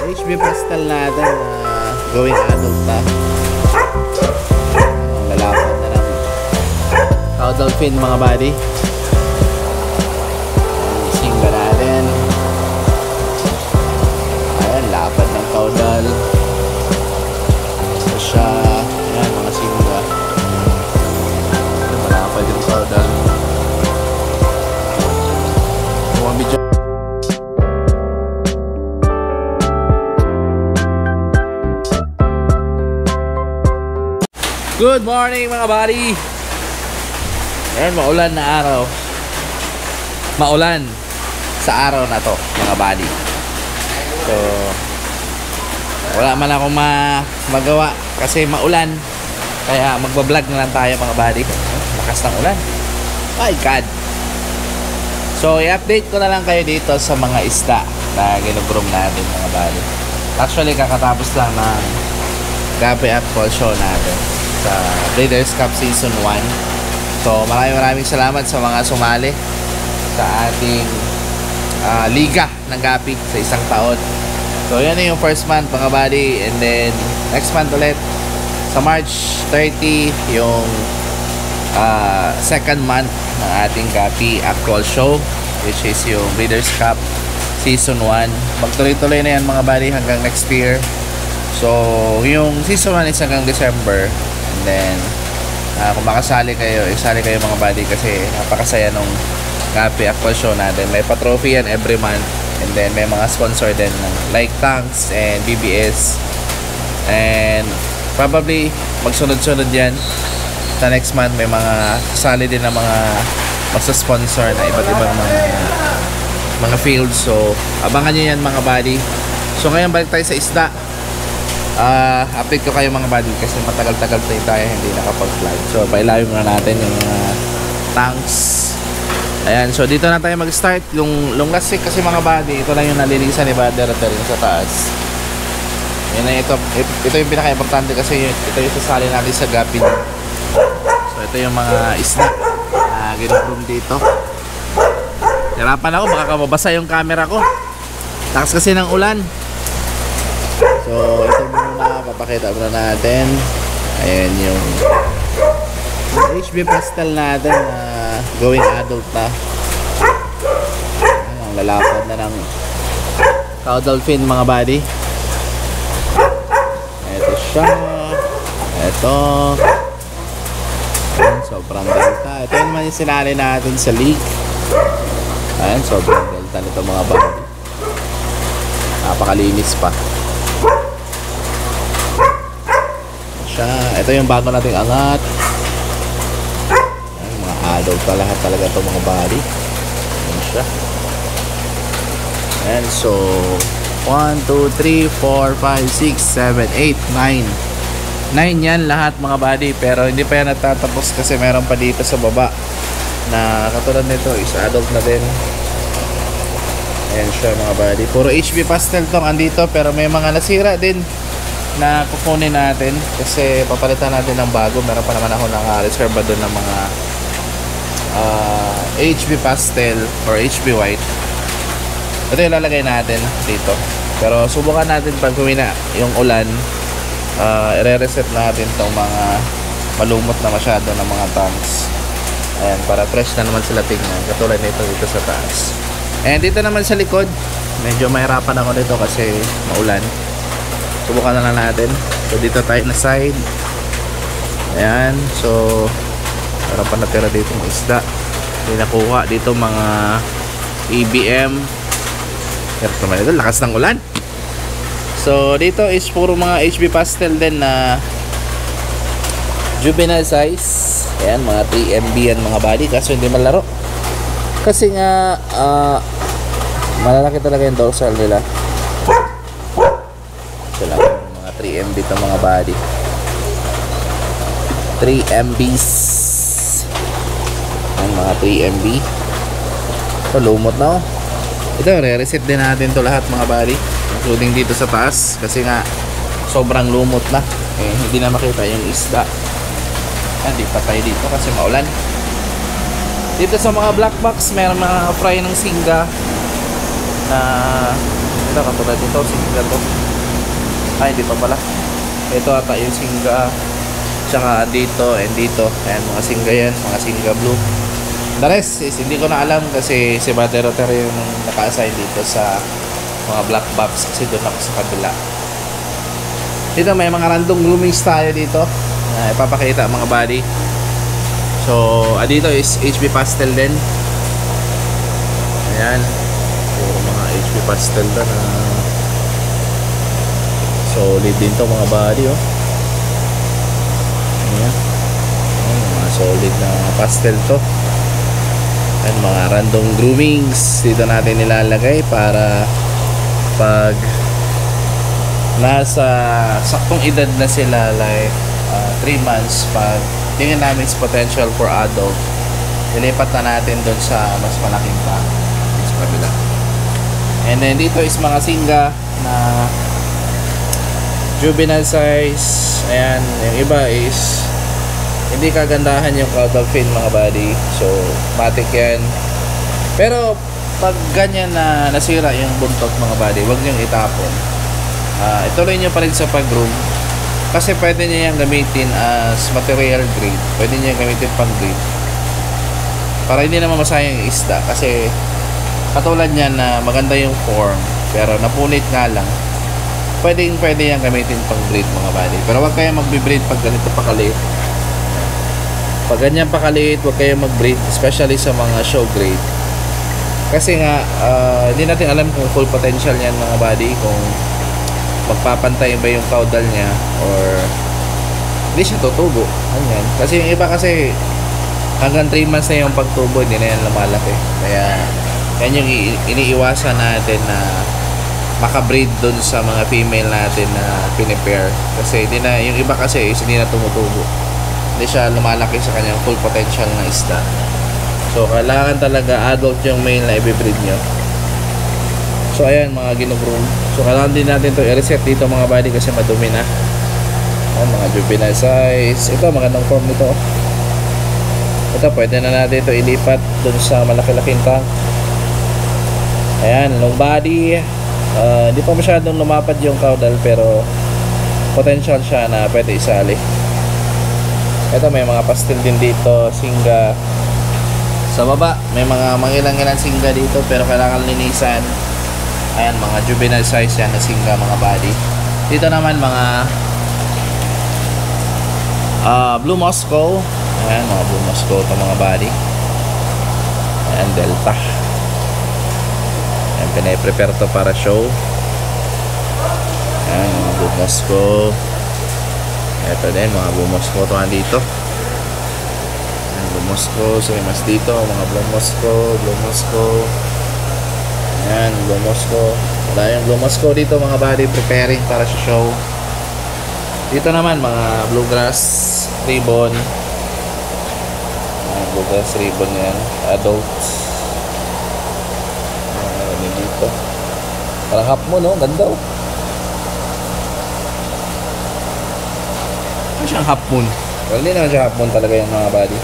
HB pastel natin going adult na. Lalapad na ng cow dolphin mga buddy. Singa natin. Ayan, lapad ng cow doll. Ito siya. Ayan, mga singa. Malapad yung cow doll. Video. Good morning mga buddy. Ayan, maulan na araw. Maulan sa araw na to mga buddy. So wala man akong magawa kasi maulan. Kaya magbablog na lang tayo mga buddy. Lakas ng ulan. My God. So i-update ko na lang kayo dito sa mga isda na ginugrom natin mga buddy. Actually kakatapos lang ng Gabi at Call Show natin sa Breeders' Cup Season 1. So maraming salamat sa mga sumali sa ating liga ng Gapi sa isang taon. So yan yung first month mga buddy, and then next month ulit sa March 30 yung second month ng ating Gapi Actual Show, which is yung Breeders' Cup Season 1. Magtuloy-tuloy na yan mga buddy hanggang next year. So yung Season 1 is hanggang December. And then kung makasali kayo, isali kayo mga buddy kasi napakasaya nung Gapi Actual Show natin. May pa-trophy yan every month, and then may mga sponsor din like Tanks and BBS, and probably magsunod-sunod yan sa next month. May mga kasali din na mga magsa-sponsor na iba't ibang mga fields. So abangan nyo yan mga buddy. So ngayon balik tayo sa isda. Update ko kayo mga buddy kasi matagal-tagal tayo hindi nakapag-vlog. So pailawin muna natin yung mga tanks. Ayan, so dito na tayo mag-start. Yung last week kasi mga buddy, ito lang yung nalilisan ni Bader at rin sa taas. Yan na, ito yung pinaka-importante kasi ito yung sasali natin sa Gapi. So ito yung mga isda na ginugrom dito. Hirapan ako, baka mabasa yung camera ko. Takas kasi ng ulan. So ito muna, papakita muna natin. Ayan yung HB pastel natin na going adult na. Ayan, lalapad na ng cow dolphin mga buddy. Ito siya. Ito. Ayan, sobrang delta. Ito yung naman yung sinali natin sa league. Ayan, sobrang delta nito mga buddy. Napakalinis pa. Siya. Ito yung bago nating angat. Ayan, mga adult pa lahat talaga ito mga buddy. Ayan siya. Ayan, so 1, 2, 3, 4, 5, 6, 7, 8, 9 9 yan lahat mga buddy, pero hindi pa yan natatapos kasi meron pa dito sa baba na katulad nito is adult na din. Ayan siya mga buddy, puro HB pastel tong andito, pero may mga nasira din na kukunin natin kasi papalitan natin ng bago. Meron pa naman ako naka-reserva doon ng mga HB pastel or HB white. Ito yung lalagay natin dito, pero subukan natin pag humina yung ulan, i-reset natin tong mga malumot na masyado ng mga tanks. Ayan, para fresh na naman sila tingnan katulad nito dito sa taas. And dito naman sa likod, medyo mahirapan ako dito kasi maulan. Subukan na lang natin. So dito tayo na side. Ayan, so meron pa natira dito ng isda. Hindi nakuha dito mga EBM. Ito naman ito, lakas ng ulan. So dito is puro mga HB pastel din na juvenile size. Ayan, mga 3MB yan mga buddy, kaso hindi malaro kasi nga malalaki talaga yung dorsal nila. Ito lang mga 3MB ito mga buddy, 3MBs. Ayan, mga 3MB. Ito lumot na. Ito re-reset din natin to lahat mga buddy, including dito sa taas kasi nga sobrang lumot na, hindi na makita yung isda. Hindi pa tayo dito kasi maulan. Dito sa mga black box meron mga fry ng singga na maganda katulad dito, singa to. Ay, hindi pa pala. Ito ata yung singa. Tsaka dito and dito. Ayan, mga singa yan, mga singa blue. The rest is hindi ko na alam kasi si Battery Rotary yung naka-assign dito sa mga black box kasi doon ako sa kabila. Dito may mga random groomings tayo dito. Ipapakita mga body. So, dito is HB pastel din. Ayan. Puro mga HB pastel doon. Solid din to mga body, oh. Ayan. Ayan, mga solid na pastel to. Ayan, mga random groomings. Dito natin nilalagay para pag nasa saktong edad na sila, like 3 months, pag tingin namin is potential for adult, ilipat na natin doon sa mas malaking pa sa kabila. And then dito is mga singa na juvenile size. Ayan, yung iba is hindi kagandahan yung caudal fin mga body, so matic yan. Pero pag ganyan na nasira yung buntot mga body, huwag niyong itapon. Ituloy nyo pa rin sa pag-groom kasi pwede nyo yung gamitin as material grade, pwede nyo yung gamitin pang grade para hindi naman masayang yung isda, kasi katulad nyan na maganda yung form pero napunit nga lang, pwede yung gamitin pang breed mga body. Pero wag kayong magbe-breed pag ganito pa kaliit. Pag ganyan pa kaliit, wag kayong mag-breed, especially sa mga show grade, kasi nga hindi natin alam kung full potential yan mga body, kung magpapantay ba yung caudal niya or hindi siya tutubo. Ganyan. Kasi yung iba kasi hanggang 3 months na yung pagtubo, hindi na yan lumalaki. Kaya yan yung iniiwasan natin na makabreed dun sa mga female natin na pinipair. Kasi hindi na, yung iba kasi is hindi na tumutubo, hindi siya lumalaki sa kanyang full potential na isda. So kailangan talaga adult yung male na i-breed nyo. So ayan mga ginugroom. So kailangan din natin to i-reset dito mga body kasi madumi na. Ayan, mga juvenile size. Ito magandang form nito. Ito pwede na natin ito ilipat dun sa malaki-laking tank. Ayan, long body. Hindi pa masyadong lumapad yung caudal pero potential siya na pwede isali. Ito may mga pastel din dito, singa. Sa baba may mga mangilang-ilang singa dito pero kailangan linisan. Ayan, mga juvenile size yan na singa mga body. Dito naman mga Blue Moscow. Ayan, mga Blue Moscow ito mga body. Ayan, Delta. Ayan, pinay-prepare to para show. Ayan, mga Blue Moscow. Ito din, mga Blue Moscow ito dito. Ayan, Blue Moscow. So, mas dito, mga Blue Moscow, Blue Moscow. Ayan, Blue Moscow. Wala yung Blue Moscow dito mga body, preparing para sa show. Dito naman mga bluegrass ribbon. Ayan, bluegrass ribbon yan, adults. Ayan, dito. Parang half moon, no? Ganda, oh. Ano siyang half moon? Well, hindi naman siya half moon talaga yung mga body.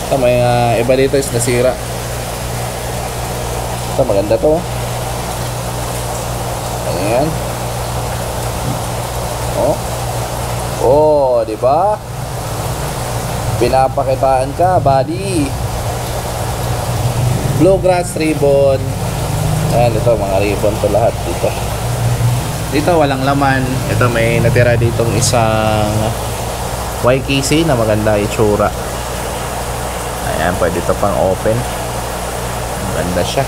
Ito, may iba dito is nasira. Ito, maganda to. Ayan. Oh. Oh, di ba? Pinapakitaan ka, buddy. Bluegrass ribbon. Ayan, ito mga ribbon to lahat dito. Dito walang laman. Ito may natira ditong isang YKC na maganda itsura. Ayan, pwede ito pang open. Maganda siya.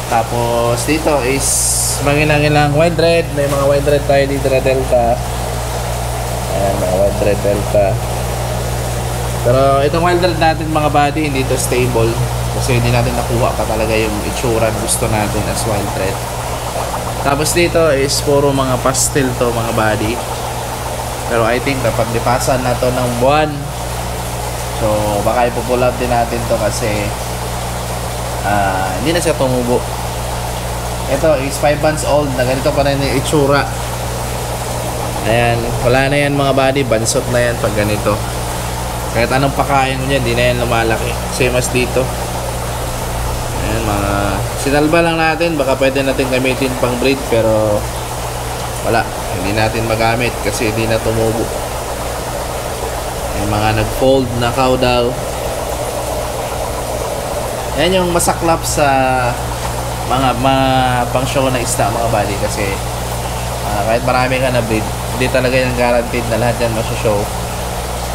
Tapos dito is mangilang-ilang wide red. May mga wide red tayo dito na Delta. Ayan, mga wide red Delta. Pero itong wide red natin mga body, hindi ito stable kasi hindi natin nakuha pa talaga yung itsura na gusto natin as wild red. Tapos dito is puro mga pastel to mga body. Pero I think kapag lipasan na to ng buwan, so baka ipupull out din natin to kasi hindi na siya tumubo. Ito is 5 months old na ganito pa rin yung itsura. Ayan, wala na yan mga body, bansot na yan pag ganito. Kahit anong pakain mo yan, di na yan lumalaki. Same as dito. Ayan, mga sinalba lang natin, baka pwede natin gamitin pang breed, pero wala, hindi natin magamit kasi hindi na tumubo. May mga nag-fold na caudal. Yan yung masaklap sa mga pang show na isda mga buddy, kasi kahit marami ka na breed, hindi talaga yung guaranteed na lahat yan masoshow.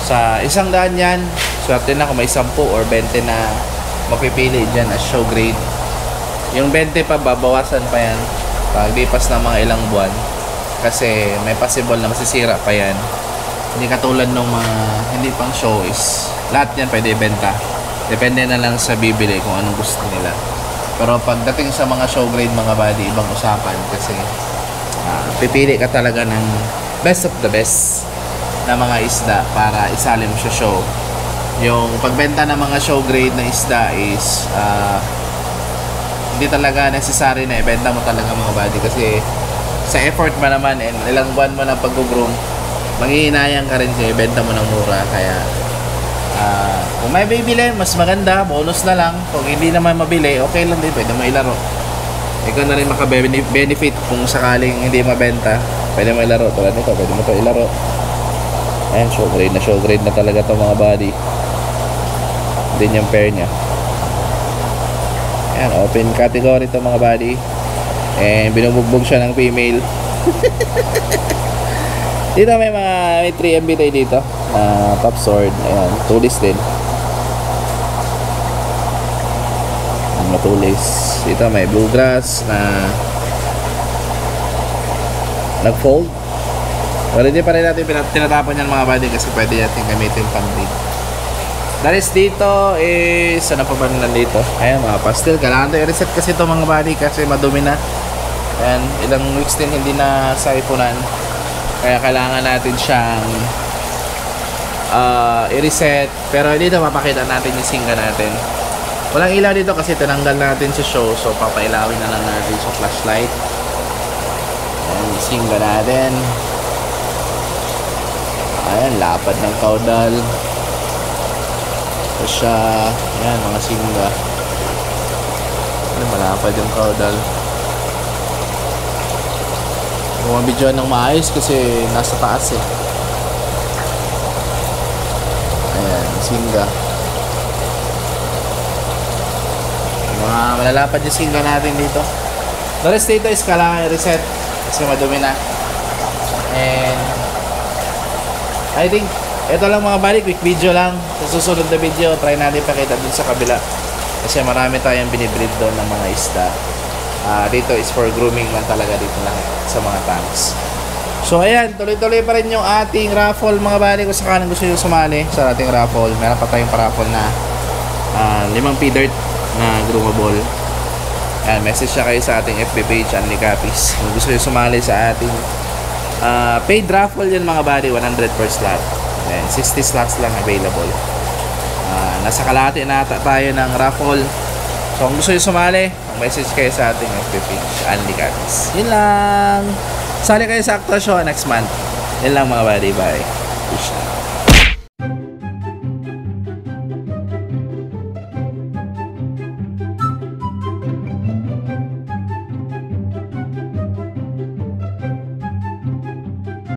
Sa 100 yan, swerte na kung may 10 or 20 na mapipili dyan as show grade. Yung 20 pa, babawasan pa yan paglipas ng mga ilang buwan, kasi may possible na masisira pa yan. Hindi katulad ng mga hindi pang show is lahat yan pwede ibenta. Depende na lang sa bibili kung anong gusto nila. Pero pagdating sa mga show grade mga buddy, ibang usapan, kasi pipili ka talaga ng best of the best na mga isda para isali mo sa show. Yung pagbenta ng mga show grade na isda is hindi talaga necessary na ibenta mo talaga mga buddy, kasi sa effort mo naman and ilang buwan mo na pag-groom, manghihinayang ka rin kaya ibenta mo ng mura. Kaya kung may bibili, mas maganda, bonus na lang. Kung hindi naman mabili, okay lang din, pwede mo ilaro. Ikaw na rin maka-benefit kung sakaling hindi mabenta, pwede mo ilaro. Tulad nito, pwede mo ito ilaro. Ayan, show grade na talaga to mga buddy. Din yung pair nya. Ayan, open category to mga buddy. And binubugbog siya ng female. Dito may 3 MB tayo dito na top sword. Ayan, tulis din. Matulis. Dito may bluegrass na nag-fold. Pero hindi pa rin natin tinatapon yan mga buddy, kasi pwede natin gamitin pang breed. Dalis dito is ano pa ba nandito? Ayan, mga pastel. Kailangan ito i-reset kasi ito mga buddy, kasi madumi na. Ayan, ilang weeks din hindi na saipunan. Kaya kailangan natin siyang i-reset. Pero dito mapakita natin yung singa natin. Walang ilaw dito kasi tinanggal natin sa show, so papailawin na lang natin sa flashlight. Ayan, yung singa natin. Ayan, lapad ng caudal. Ito siya. Ayan, mga singa. Ayan, malapad yung caudal. Kung mabidyoan ng maayos kasi nasa taas eh. Ayan, singa. Mga malalapad yung singa natin dito. The rest dito is kailangan i-reset kasi madumi na. And I think ito lang mga buddy, quick video lang. Sa susunod na video, try natin pakita dun sa kabila, kasi marami tayong binibreed doon ng mga isda. Dito is for grooming lang talaga dito lang sa mga tanks. So ayan, tuloy-tuloy pa rin yung ating raffle mga buddy. Kung sakaling gusto nyo sumali sa ating raffle, meron pa tayong paraffle na 5 P-Dirt na groomable. Ayan, message siya kayo sa ating FB page, Unli Copies. Kung gusto nyo sumali sa ating paid raffle yun mga buddy, 100 per slot. Ayan, 60 slots lang available. Nasa kalahati na tayo ng raffle. So kung gusto nyo sumali, message kayo sa ating FB page, Unli Copies. Yun lang. Sali kayo sa actual show next month. Yun lang mga buddy, bye. Peace out.